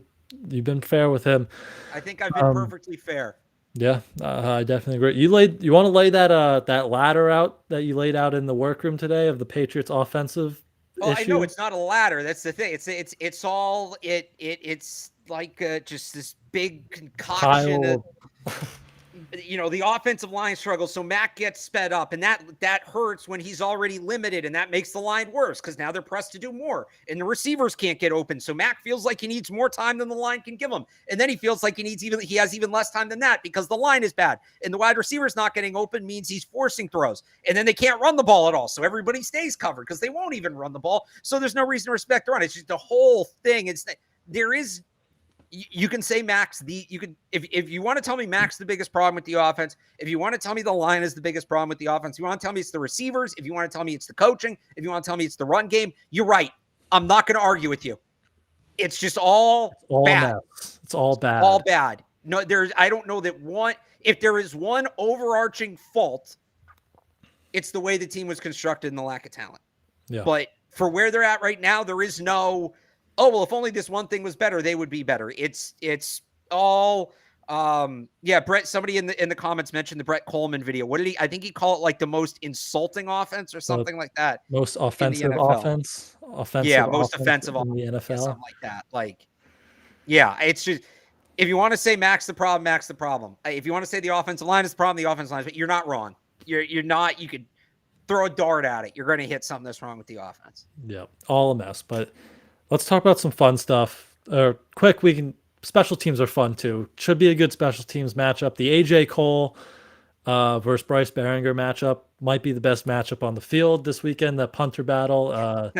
fair with him. I think I've been perfectly fair. Yeah, I definitely agree. You want to lay that ladder out that you laid out in the workroom today of the Patriots offensive issue? I know it's not a ladder. That's the thing. It's all it's like just this big concoction. The offensive line struggles, so Mac gets sped up, and that hurts when he's already limited, and that makes the line worse because now they're pressed to do more, and the receivers can't get open. So Mac feels like he needs more time than the line can give him, and then he feels like he has even less time than that because the line is bad, and the wide receiver's not getting open means he's forcing throws, and then they can't run the ball at all. So everybody stays covered because they won't even run the ball. So there's no reason to respect the run. It's just the whole thing. You can say Mac's if you want to tell me Mac's the biggest problem with the offense, if you want to tell me the line is the biggest problem with the offense, you want to tell me it's the receivers, if you want to tell me it's the coaching, if you want to tell me it's the run game, you're right. I'm not going to argue with you. It's just all bad. It's all bad. All bad. No, I don't know that if there is one overarching fault, it's the way the team was constructed and the lack of talent. Yeah. But for where they're at right now, there is no, oh, well, if only this one thing was better, they would be better. It's all, Brett, somebody in the comments mentioned the Brett Coleman video. What did I think he called it like the most insulting offense or something like that. Most offensive offense. Most offensive in the NFL. Something like that. Like, yeah, it's just, if you want to say Mac's the problem, Mac's the problem. If you want to say the offensive line is the problem, the offensive line, but you're not wrong. You're not, you could throw a dart at it. You're going to hit something that's wrong with the offense. Yeah, all a mess, but let's talk about some fun stuff. Special teams are fun too. Should be a good special teams matchup. The AJ Cole versus Bryce Behringer matchup might be the best matchup on the field this weekend. That punter battle.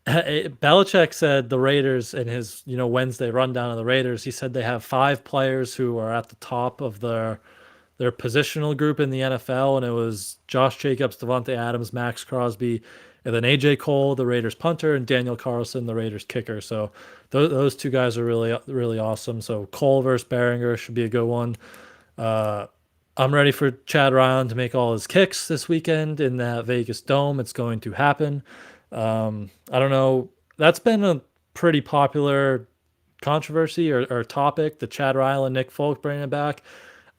Belichick said the Raiders in his Wednesday rundown of the Raiders. He said they have 5 players who are at the top of their positional group in the NFL, and it was Josh Jacobs, Devontae Adams, Max Crosby, and then AJ Cole, the Raiders punter, and Daniel Carlson, the Raiders kicker. So those 2 guys are really, really awesome. So Cole versus Behringer should be a good one. I'm ready for Chad Ryland to make all his kicks this weekend in that Vegas Dome. It's going to happen. I don't know. That's been a pretty popular controversy or topic, the Chad Ryland, Nick Folk bringing it back.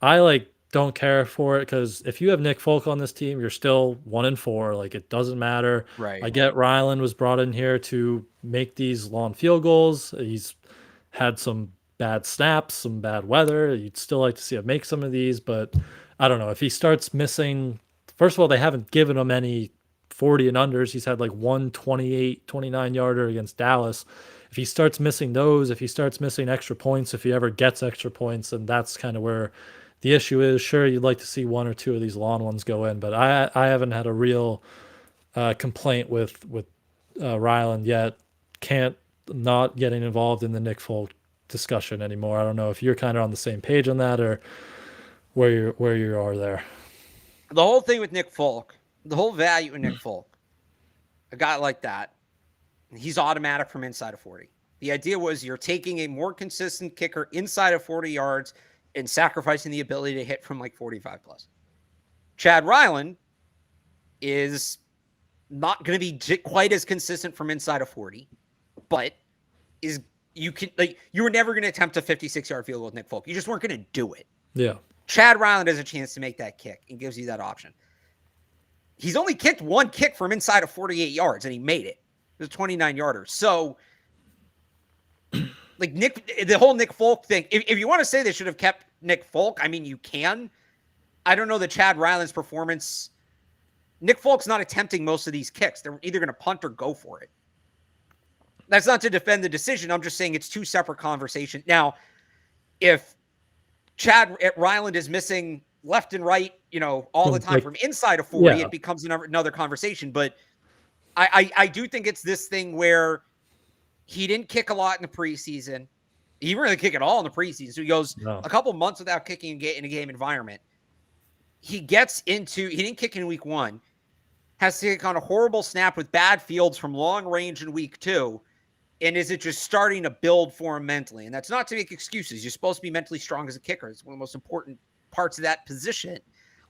I don't care for it because if you have Nick Folk on this team, you're still 1-4. Like, it doesn't matter. Right. I get Ryland was brought in here to make these long field goals. He's had some bad snaps, some bad weather. You'd still like to see him make some of these, but I don't know. If he starts missing, first of all, they haven't given him any 40 and unders. He's had like 128, 29 yarder against Dallas. If he starts missing those, if he starts missing extra points, if he ever gets extra points, then that's kind of where the issue is. Sure, you'd like to see 1 or 2 of these long ones go in, but I haven't had a real complaint with Ryland yet. Not getting involved in the Nick Folk discussion anymore. I don't know if you're kind of on the same page on that or where you are there. The whole thing with Nick Folk, the whole value in Nick Folk, a guy like that, he's automatic from inside of 40. The idea was you're taking a more consistent kicker inside of 40 yards and sacrificing the ability to hit from like 45 plus. Chad Ryland is not going to be quite as consistent from inside of 40, but you were never going to attempt a 56-yard field goal with Nick Folk. You just weren't going to do it. Yeah. Chad Ryland has a chance to make that kick and gives you that option. He's only kicked one kick from inside of 48 yards, and he made it. It was a 29-yarder. So, like the whole Nick Folk thing, if you want to say they should have kept Nick Folk, I mean, you can. I don't know that Chad Ryland's performance. Nick Folk's not attempting most of these kicks. They're either going to punt or go for it. That's not to defend the decision. I'm just saying it's two separate conversations. Now, if Chad Ryland is missing left and right, all the time from inside of 40, it becomes another conversation. But I do think it's this thing where he didn't kick a lot in the preseason. He didn't really kick at all in the preseason. So he goes a couple months without kicking in a game environment. He didn't kick in week 1, has to kick on a horrible snap with bad fields from long range in week 2. And is it just starting to build for him mentally? And that's not to make excuses. You're supposed to be mentally strong as a kicker. It's one of the most important parts of that position.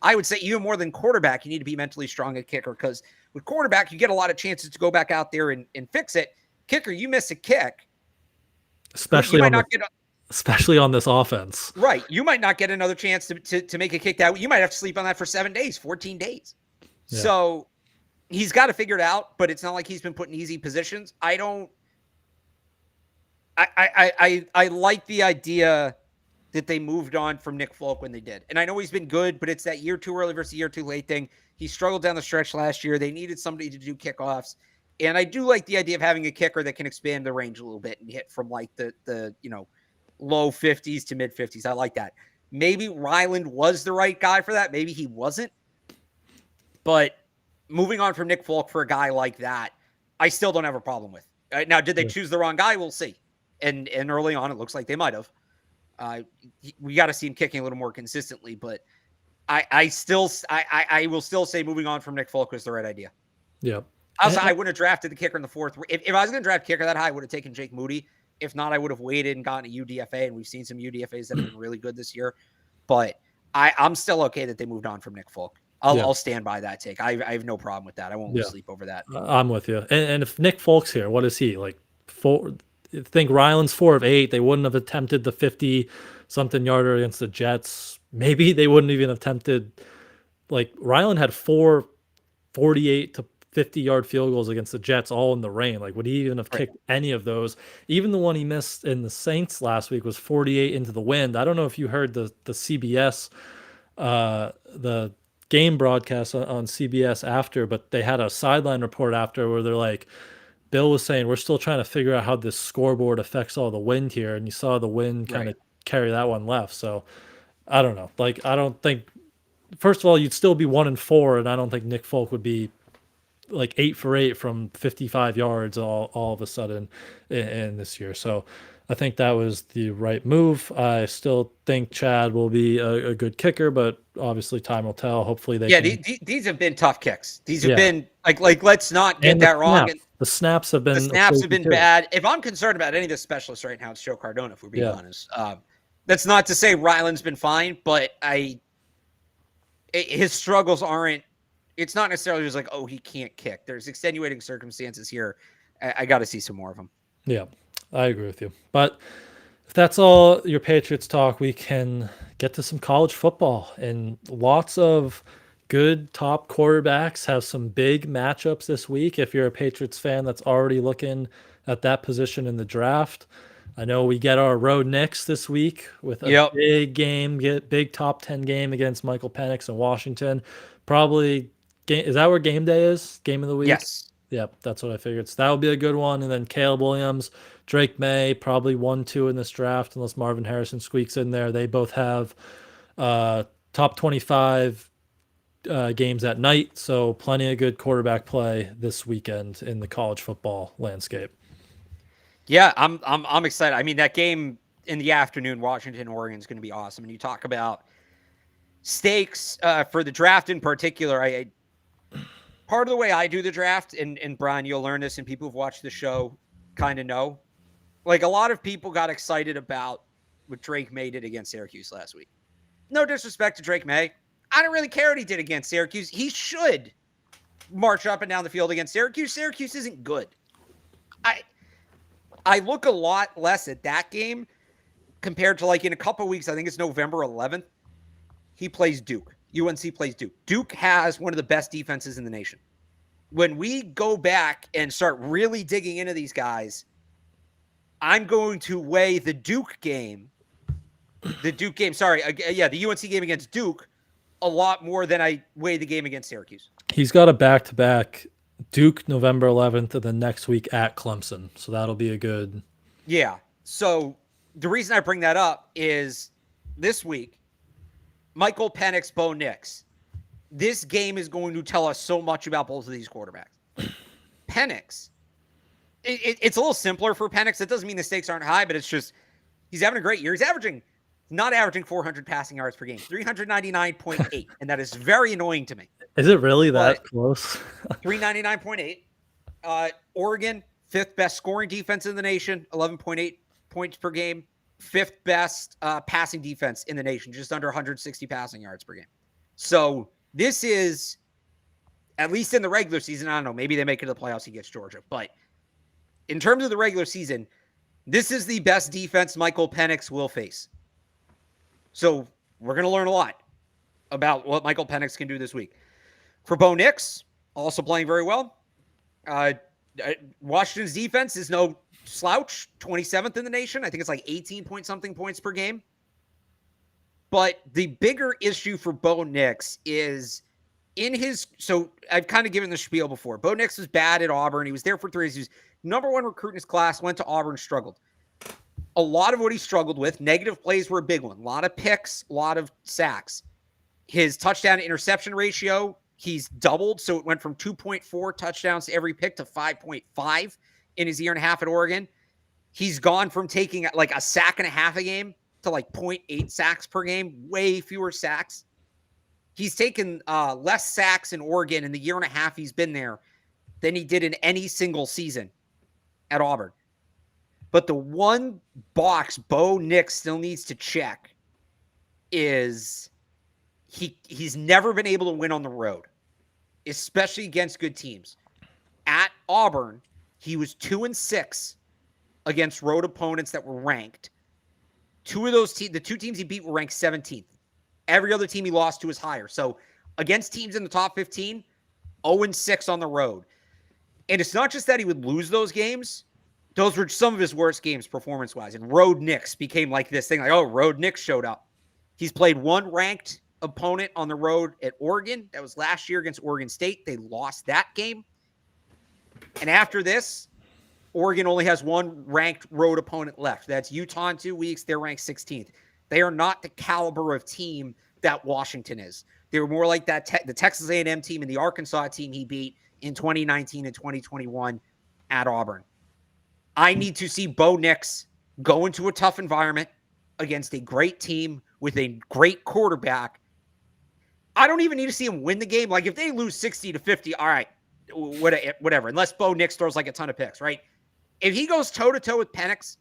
I would say even more than quarterback, you need to be mentally strong at kicker, because with quarterback, you get a lot of chances to go back out there and fix it. Kicker, you miss a kick. Especially on this offense. Right. You might not get another chance to make a kick that way. You might have to sleep on that for 7 days, 14 days. Yeah. So he's got to figure it out, but it's not like he's been put in easy positions. I like the idea that they moved on from Nick Folk when they did. And I know he's been good, but it's that year too early versus year too late thing. He struggled down the stretch last year. They needed somebody to do kickoffs. And I do like the idea of having a kicker that can expand the range a little bit and hit from like the low 50s to mid 50s. I like that. Maybe Ryland was the right guy for that. Maybe he wasn't. But moving on from Nick Folk for a guy like that, I still don't have a problem with. Now, did they choose the wrong guy? We'll see. And early on, it looks like they might have. We got to see him kicking a little more consistently, but I will still say moving on from Nick Folk was the right idea. Yeah. Also, I wouldn't have drafted the kicker in the 4th. If I was going to draft kicker that high, I would have taken Jake Moody. If not, I would have waited and gotten a UDFA, and we've seen some UDFAs that have been really good this year. But I'm still okay that they moved on from Nick Folk. I'll stand by that take. I have no problem with that. I won't lose sleep over that. I'm with you. And if Nick Folk's here, what is he? Like, I think Ryland's 4 of 8. They wouldn't have attempted the 50-something yarder against the Jets. Maybe they wouldn't even have attempted. Like, Ryland had 4 48 to 50-yard field goals against the Jets all in the rain. Like, would he even have kicked any of those? Even the one he missed in the Saints last week was 48 into the wind. I don't know if you heard the CBS, the game broadcast on CBS after, but they had a sideline report after where they're like, Bill was saying, we're still trying to figure out how this scoreboard affects all the wind here. And you saw the wind kind of carry that one left. So I don't know. Like, I don't think, first of all, you'd still be 1-4. And I don't think Nick Folk would be like 8 for 8 from 55 yards all of a sudden in this year. So I think that was the right move. I still think Chad will be a good kicker, but obviously time will tell. Hopefully they can... these have been tough kicks. These have been like let's not get that wrong. The snaps have been bad. If I'm concerned about any of the specialists right now, it's Joe Cardona, if we're being honest. That's not to say Ryland's been fine, but his struggles aren't. It's not necessarily just like, oh, he can't kick. There's extenuating circumstances here. I got to see some more of them. Yeah, I agree with you. But if that's all your Patriots talk, we can get to some college football. And lots of good top quarterbacks have some big matchups this week. If you're a Patriots fan that's already looking at that position in the draft, I know we get our road Knicks this week with a big game, big top 10 game against Michael Penix in Washington. Probably, is that where game day is? Game of the week? Yes. Yep, that's what I figured. So that would be a good one. And then Caleb Williams, Drake May, probably 1-2 in this draft, unless Marvin Harrison squeaks in there. They both have top 25 games at night, so plenty of good quarterback play this weekend in the college football landscape. Yeah, I'm excited. I mean, that game in the afternoon, Washington, Oregon, is going to be awesome. And you talk about stakes for the draft in particular. I part of the way I do the draft, and Brian, you'll learn this, and people who've watched the show kind of know. Like, a lot of people got excited about what Drake May did against Syracuse last week. No disrespect to Drake May. I don't really care what he did against Syracuse. He should march up and down the field against Syracuse. Syracuse isn't good. I look a lot less at that game compared to, like, in a couple weeks, I think it's November 11th, he plays Duke. UNC plays Duke. Duke has one of the best defenses in the nation. When we go back and start really digging into these guys, I'm going to weigh the Duke game, the UNC game against Duke a lot more than I weigh the game against Syracuse. He's got a back-to-back Duke November 11th and then next week at Clemson. So that'll be a good. Yeah. So the reason I bring that up is this week, Michael Penix, Bo Nix. This game is going to tell us so much about both of these quarterbacks. Penix, it's a little simpler for Penix. It doesn't mean the stakes aren't high, but it's just he's having a great year. He's not averaging 400 passing yards per game, 399.8, and that is very annoying to me. Is it really that close? 399.8. Oregon, 5th best scoring defense in the nation, 11.8 points per game. 5th best passing defense in the nation, just under 160 passing yards per game. So this is, at least in the regular season, I don't know, maybe they make it to the playoffs, he gets Georgia. But in terms of the regular season, this is the best defense Michael Penix will face. So we're going to learn a lot about what Michael Penix can do this week. For Bo Nix, also playing very well. Washington's defense is no slouch, 27th in the nation. I think it's like 18 point something points per game. But the bigger issue for Bo Nix is so I've kind of given the spiel before. Bo Nix was bad at Auburn. He was there for 3 years. He was number 1 recruit in his class, went to Auburn, struggled. A lot of what he struggled with, negative plays were a big one. A lot of picks, a lot of sacks. His touchdown to interception ratio, he's doubled. So it went from 2.4 touchdowns to every pick to 5.5 in his year and a half at Oregon. He's gone from taking like a sack and a half a game to like 0.8 sacks per game, way fewer sacks. He's taken less sacks in Oregon in the year and a half he's been there than he did in any single season at Auburn. But the one box Bo Nix still needs to check is he's never been able to win on the road, especially against good teams. At Auburn, he was 2-6 against road opponents that were ranked. Two of those teams, the 2 teams he beat were ranked 17th. Every other team he lost to was higher. So against teams in the top 15, 0-6 on the road. And it's not just that he would lose those games. Those were some of his worst games performance-wise. And Road Nix became like this thing, like, oh, Road Nix showed up. He's played one ranked opponent on the road at Oregon. That was last year against Oregon State. They lost that game. And after this, Oregon only has one ranked road opponent left. That's Utah in 2 weeks. They're ranked 16th. They are not the caliber of team that Washington is. They were more like that the Texas A&M team and the Arkansas team he beat in 2019 and 2021 at Auburn. I need to see Bo Nix go into a tough environment against a great team with a great quarterback. I don't even need to see him win the game. Like, if they lose 60-50, all right, whatever. Unless Bo Nix throws like a ton of picks, right? If he goes toe-to-toe with Penix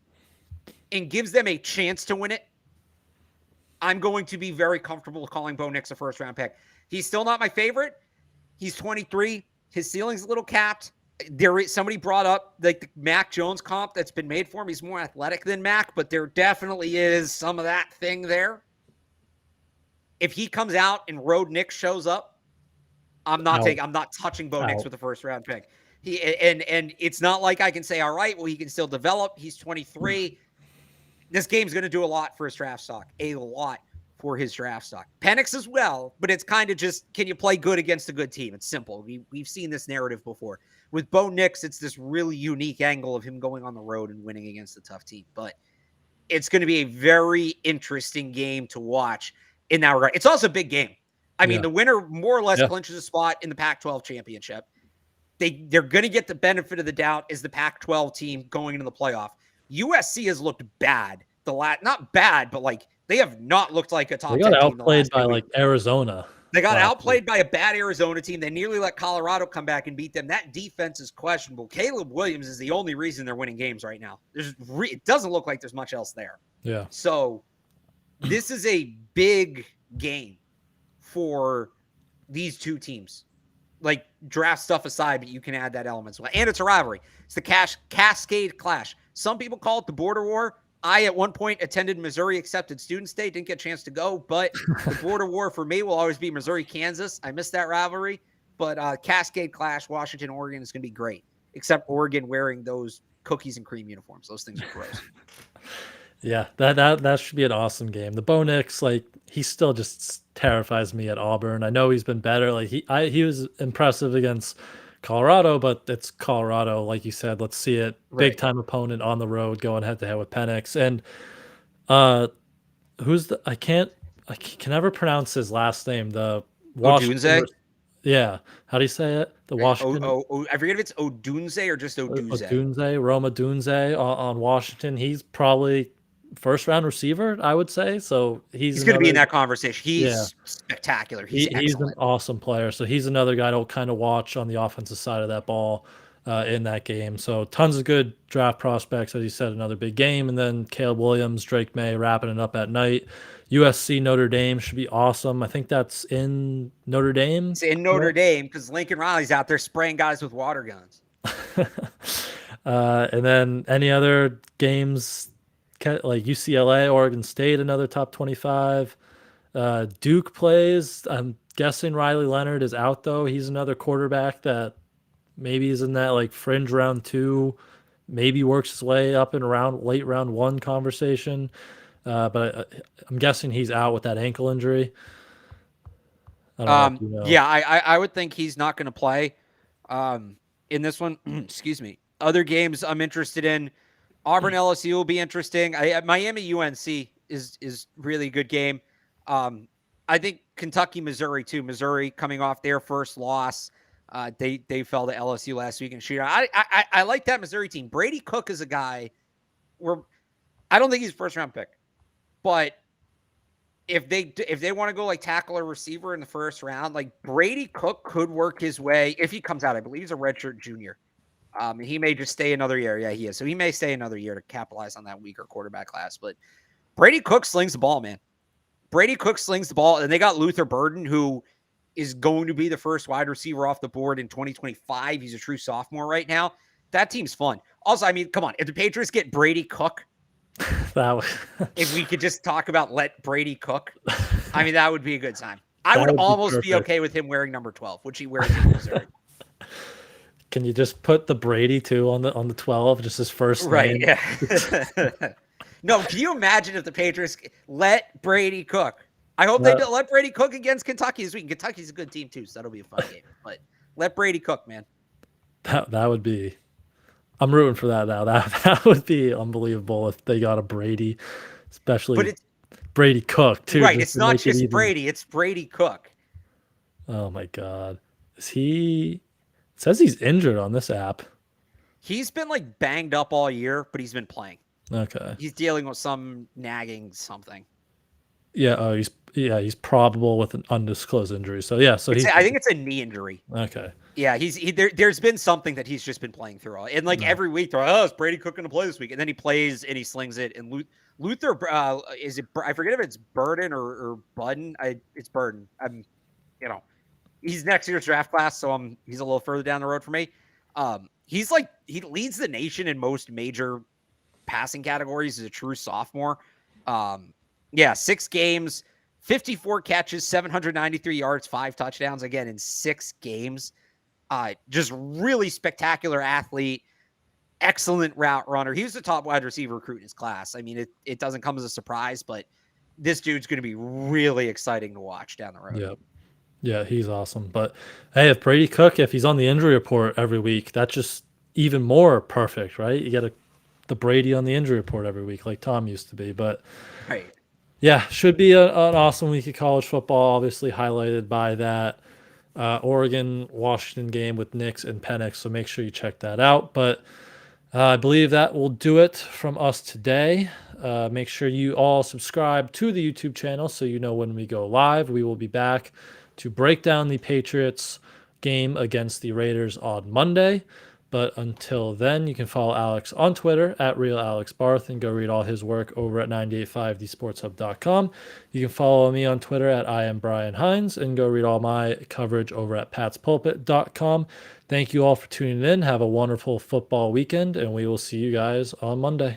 and gives them a chance to win it, I'm going to be very comfortable calling Bo Nix a first-round pick. He's still not my favorite. He's 23. His ceiling's a little capped. Somebody brought up like the Mac Jones comp that's been made for him. He's more athletic than Mac, but there definitely is some of that thing there. If he comes out and Road Nix shows up, I'm not touching Bo Nix with a first-round pick. And it's not like I can say, all right, well, he can still develop. He's 23. This game's going to do a lot for his draft stock. A lot for his draft stock. Penix as well, but it's kind of just, can you play good against a good team? It's simple. We've seen this narrative before. With Bo Nix, it's this really unique angle of him going on the road and winning against a tough team. But it's going to be a very interesting game to watch in that regard. It's also a big game. I mean, the winner more or less clinches a spot in the Pac-12 championship. They're going to get the benefit of the doubt as the Pac-12 team going into the playoff. USC has looked bad not bad, but like they have not looked like a top They 10 got team the outplayed last by 2 like weeks. Arizona. They got last outplayed week. by a bad Arizona team. They nearly let Colorado come back and beat them. That defense is questionable. Caleb Williams is the only reason they're winning games right now. It doesn't look like there's much else there. Yeah. So this is a big game for these two teams. Like draft stuff aside, but you can add that element as well. And it's a rivalry. It's the Cascade Clash. Some people call it the border war. I, at one point, attended Missouri Accepted Student State. Didn't get a chance to go, but the border war for me will always be Missouri-Kansas. I miss that rivalry. But Cascade Clash, Washington, Oregon is going to be great, except Oregon wearing those cookies and cream uniforms. Those things are gross. Yeah, that should be an awesome game. The Bo Nix, like, he still just terrifies me at Auburn. I know he's been better. Like he was impressive against Colorado, but it's Colorado, like you said. Let's see it. Right. Big time opponent on the road, going head to head with Penix. And who's the? I can never pronounce his last name. The Washington. Odunze? Yeah, how do you say it? The Washington. I forget if it's Odunze or just Oduze. Odunze, Roma Dunze on Washington. He's probably first round receiver, I would say. So he's going to be in that conversation. He's spectacular. He's an awesome player. So he's another guy to kind of watch on the offensive side of that ball in that game. So tons of good draft prospects, as you said, another big game. And then Caleb Williams, Drake May wrapping it up at night. USC Notre Dame should be awesome. I think that's in Notre Dame. It's in Notre Dame because Lincoln Riley's out there spraying guys with water guns. And then any other games like UCLA, Oregon State, another top 25. Duke plays. I'm guessing Riley Leonard is out, though. He's another quarterback that maybe is in that like fringe round 2, maybe works his way up in late round 1 conversation. But I'm guessing he's out with that ankle injury. I don't know if you know. Yeah, I would think he's not going to play in this one. Excuse me. Other games I'm interested in. Auburn LSU will be interesting. Miami UNC is really a good game. I think Kentucky Missouri too. Missouri coming off their first loss. They fell to LSU last week in shootout. I like that Missouri team. Brady Cook is a guy where I don't think he's a first round pick, but if they want to go like tackle or receiver in the first round, like Brady Cook could work his way if he comes out. I believe he's a redshirt junior. He may just stay another year. Yeah, he is. So he may stay another year to capitalize on that weaker quarterback class. But Brady Cook slings the ball, man. Brady Cook slings the ball. And they got Luther Burden, who is going to be the first wide receiver off the board in 2025. He's a true sophomore right now. That team's fun. Also, I mean, come on. If the Patriots get Brady Cook, if we could just talk about let Brady cook, I mean, that would be a good time. I would almost be okay with him wearing number 12, which he wears in Missouri. Can you just put the Brady too on the 12, just his first name? Yeah. No, can you imagine if the Patriots let Brady cook? I hope they let Brady cook against Kentucky this week. Kentucky's a good team too, so that'll be a fun game. But let Brady cook, man. That would be. I'm rooting for that now. That would be unbelievable if they got a Brady, especially but it's, Brady Cook too. Right, it's not just Brady; it's Brady Cook. Oh my God, is he? It says he's injured on this app. He's been like banged up all year, but he's been playing. Okay. He's dealing with some nagging something. Yeah. He's probable with an undisclosed injury. So yeah. So I think it's a knee injury. Okay. Yeah, there's been something that he's just been playing through. And like every week, they're is Brady Cook going to play this week? And then he plays and he slings it. And Luther, is it? I forget if it's Burden or Budden. It's Burden. He's next year's draft class, so he's a little further down the road for me. He leads the nation in most major passing categories as a true sophomore. 6 games, 54 catches, 793 yards, 5 touchdowns again in 6 games. Just really spectacular athlete, excellent route runner. He was the top wide receiver recruit in his class. I mean, it doesn't come as a surprise, but this dude's going to be really exciting to watch down the road. Yep. Yeah, he's awesome. But hey, if Brady Cook, if he's on the injury report every week, that's just even more perfect, right? You get the Brady on the injury report every week, like Tom used to be. But right. Yeah, should be an awesome week of college football, obviously highlighted by that Oregon-Washington game with Nix and Penix, so make sure you check that out. But I believe that will do it from us today. Make sure you all subscribe to the YouTube channel so you know when we go live. We will be back to break down the Patriots game against the Raiders on Monday. But until then, you can follow Alex on Twitter at Real Alex Barth and go read all his work over at 985thesportshub.com. You can follow me on Twitter at I am Brian Hines and go read all my coverage over at patspulpit.com. Thank you all for tuning in. Have a wonderful football weekend, and we will see you guys on Monday.